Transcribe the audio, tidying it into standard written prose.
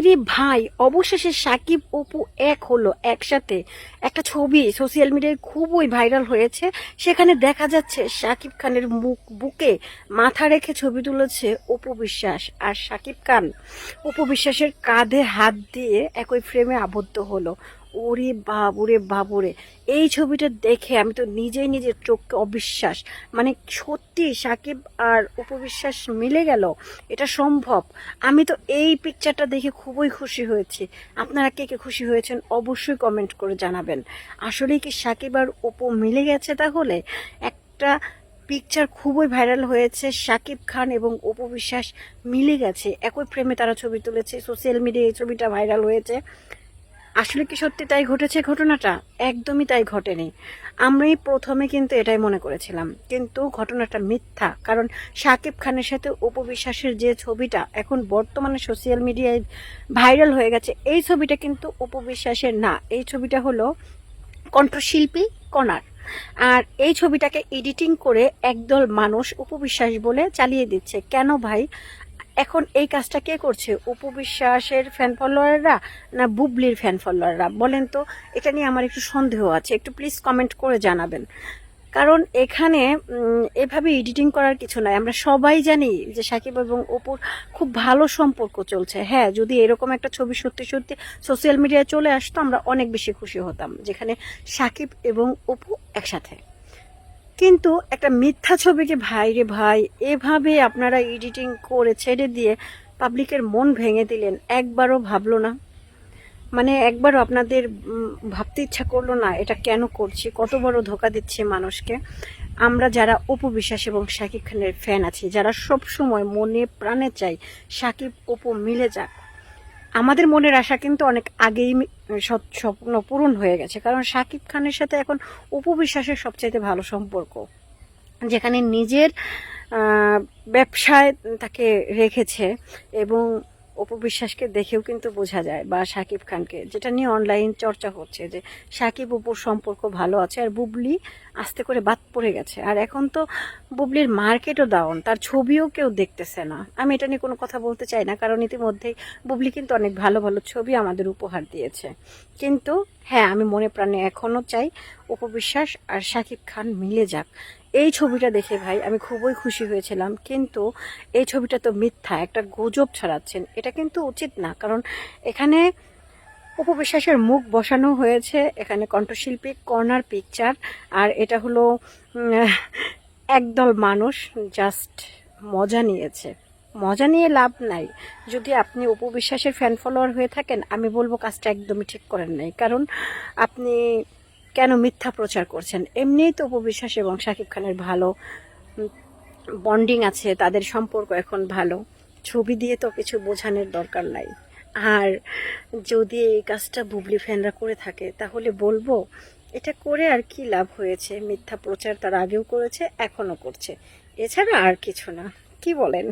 ভাইরে ভাই, অবশেষে সাকিব অপু এক হলো একসাথে। একটা ছবি সোশ্যাল মিডিয়ায় খুবই ভাইরাল হয়েছে। সেখানে দেখা যাচ্ছে সাকিব খানের মুখ বুকে মাথা রেখে ছবি তুলেছে অপু বিশ্বাস, আর সাকিব খান অপু বিশ্বাসের কাঁধে হাত দিয়ে একই ফ্রেমে আবদ্ধ হলো। ওরে বাবুরে বাবুরে, এই ছবিটা দেখে আমি তো নিজেই নিজের চোখকে অবিশ্বাস। মানে সত্যি সাকিব আর অপু বিশ্বাস মিলে গেল, এটা সম্ভব? আমি তো এই পিকচারটা দেখে খুবই খুশি হয়েছি। আপনারা কে কে খুশি হয়েছেন অবশ্যই কমেন্ট করে জানাবেন। আসলেই কি সাকিব আর অপু মিলে গেছে? তাহলে একটা পিকচার খুবই ভাইরাল হয়েছে, সাকিব খান এবং অপু বিশ্বাস মিলে গেছে, একই ফ্রেমে তারা ছবি তুলেছে, সোশ্যাল মিডিয়ায় এই ছবিটা ভাইরাল হয়েছে। আসলে কি সত্যি তাই ঘটেছে ঘটনাটা? একদমই তাই ঘটেনি। আমি প্রথমে কিন্তু এটাই মনে করেছিলাম, কিন্তু ঘটনাটা মিথ্যা। কারণ শাকিব খানের সাথে অপু বিশ্বাসের যে ছবিটা এখন বর্তমানে সোশ্যাল মিডিয়ায় ভাইরাল হয়ে গেছে, এই ছবিটা কিন্তু অপু বিশ্বাসের না। এই ছবিটা হলো কণ্ঠশিল্পী কণার। আর এই ছবিটাকে এডিটিং করে একদল মানুষ অপু বিশ্বাস বলে চালিয়ে দিচ্ছে। কেন ভাই? এখন এই কাজটা কে করছে? অপু বিশ্বাসের ফ্যান ফলোয়াররা না বুবলির ফ্যান ফলোয়াররা? বলেন তো, এটা নিয়ে আমার একটু সন্দেহ আছে। একটু প্লিজ কমেন্ট করে জানাবেন। কারণ এখানে এভাবে এডিটিং করার কিছু নাই। আমরা সবাই জানি যে সাকিব এবং অপুর খুব ভালো সম্পর্ক চলছে। হ্যাঁ, যদি এরকম একটা ছবি সত্যি সত্যি সোশ্যাল মিডিয়ায় চলে আসতো, আমরা অনেক বেশি খুশি হতাম, যেখানে সাকিব এবং অপু একসাথে। কিন্তু একটা মিথ্যা ছবিকে ভাই রে ভাই এভাবে আপনারা এডিটিং করে ছেড়ে দিয়ে পাবলিকের মন ভেঙে দিলেন। একবারও ভাবলো না? মানে একবারও আপনাদের ভাবতে ইচ্ছা করলো না এটা কেন করছি? কত বড় ধোকা দিচ্ছে মানুষকে। আমরা যারা অপু বিশ্বাস এবং শাকিব খানের ফ্যান আছি, যারা সব সময় মনে প্রাণে চাই শাকিব অপু মিলে যাক, আমাদের মনের আশা কিন্তু অনেক আগেই স্বপ্ন পূরণ হয়ে গেছে। কারণ শাকিব খানের সাথে এখন অপু বিশ্বাসের সবচাইতে ভালো সম্পর্ক, যেখানে নিজের ব্যবসায় তাকে রেখেছে। এবং অপু বিশ্বাসকে দেখেও কিন্তু বোঝা যায়, বা শাকিব খানকে, যেটা নিয়ে অনলাইন চর্চা হচ্ছে যে শাকিব অপুর সম্পর্ক ভালো আছে, আর বুবলি আস্তে করে বাদ পড়ে গেছে। আর এখন তো বুবলির মার্কেটও ডাউন, তার ছবিও কেউ দেখতেছে না। আমি এটা নিয়ে কোনো কথা বলতে চাই না, কারণ ইতিমধ্যেই বুবলি কিন্তু অনেক ভালো ভালো ছবি আমাদের উপহার দিয়েছে। কিন্তু হ্যাঁ, আমি মনে প্রাণে এখনও চাই অপু বিশ্বাস আর শাকিব খান মিলে যাক। এই ছবিটা দেখে ভাই আমি খুবই খুশি হয়েছিলাম। কিন্তু এই ছবিটা তো মিথ্যা, একটা গুজব ছড়াচ্ছেন, এটা কিন্তু উচিত না। কারণ এখানে অপু বিশ্বাসের মুখ বসানো হয়েছে, এখানে কণ্ঠশিল্পী কর্নার পিকচার। আর এটা হলো একদল মানুষ জাস্ট মজা নিয়েছে। মজা নিয়ে লাভ নাই। যদি আপনি অপু বিশ্বাসের ফ্যান ফলোয়ার হয়ে থাকেন, আমি বলবো কাজটা একদমই ঠিক করেন নাই। কারণ আপনি কেন মিথ্যা প্রচার করছেন? এমনিই তো অপু বিশ্বাস এবং শাকিব খানের ভালো বন্ডিং আছে, তাদের সম্পর্ক এখন ভালো। ছবি দিয়ে তো কিছু বোঝানোর দরকার নাই। আর যদি এই কাজটা বুবলি ফ্যানরা করে থাকে, তাহলে বলবো এটা করে আর কি লাভ হয়েছে? মিথ্যা প্রচার তার আগেও করেছে, এখনো করছে, এছাড়া আর কিছু না। কি বলেন?